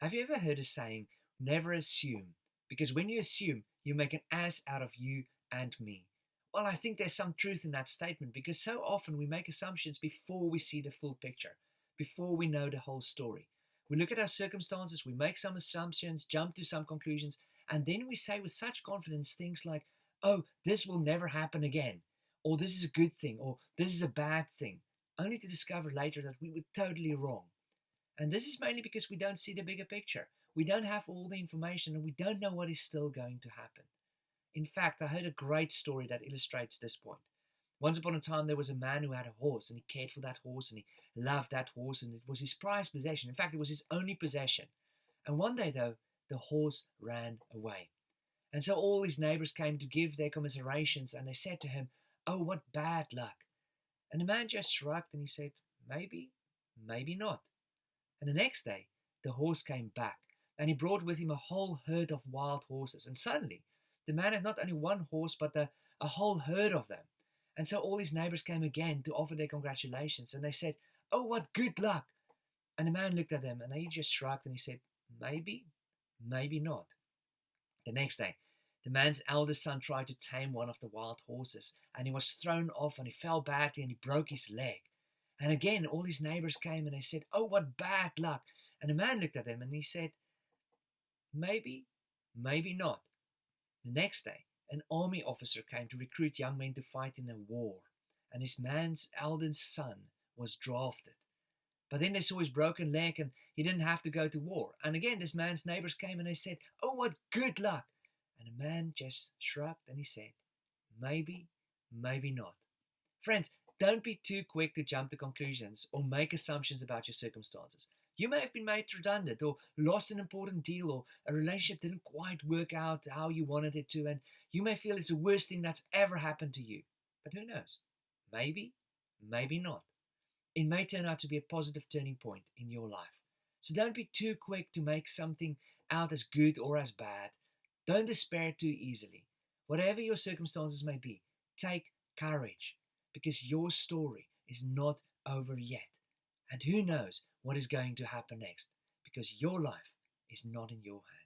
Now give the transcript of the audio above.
Have you ever heard a saying, never assume? Because when you assume, you make an ass out of you and me. Well, I think there's some truth in that statement because so often we make assumptions before we see the full picture, before we know the whole story. We look at our circumstances, we make some assumptions, jump to some conclusions, and then we say with such confidence things like, oh, this will never happen again, or this is a good thing, or this is a bad thing, only to discover later that we were totally wrong. And this is mainly because we don't see the bigger picture. We don't have all the information and we don't know what is still going to happen. In fact, I heard a great story that illustrates this point. Once upon a time, there was a man who had a horse and he cared for that horse and he loved that horse and it was his prized possession. In fact, it was his only possession. And one day, though, the horse ran away. And so all his neighbors came to give their commiserations and they said to him, oh, what bad luck. And the man just shrugged and he said, maybe, maybe not. And the next day, the horse came back, and he brought with him a whole herd of wild horses. And suddenly, the man had not only one horse, but a whole herd of them. And so all his neighbors came again to offer their congratulations, and they said, oh, what good luck! And the man looked at them, and he just shrugged, and he said, maybe, maybe not. The next day, the man's eldest son tried to tame one of the wild horses, and he was thrown off, and he fell badly, and he broke his leg. And again, all his neighbors came and they said, oh, what bad luck. And the man looked at them and he said, maybe, maybe not. The next day, an army officer came to recruit young men to fight in a war. And his man's eldest son was drafted. But then they saw his broken leg and he didn't have to go to war. And again, this man's neighbors came and they said, oh, what good luck. And the man just shrugged and he said, maybe, maybe not. Friends, don't be too quick to jump to conclusions or make assumptions about your circumstances. You may have been made redundant or lost an important deal or a relationship didn't quite work out how you wanted it to, and you may feel it's the worst thing that's ever happened to you. But who knows? Maybe, maybe not. It may turn out to be a positive turning point in your life. So don't be too quick to make something out as good or as bad. Don't despair too easily. Whatever your circumstances may be, take courage, because your story is not over yet. And who knows what is going to happen next, because your life is not in your hands.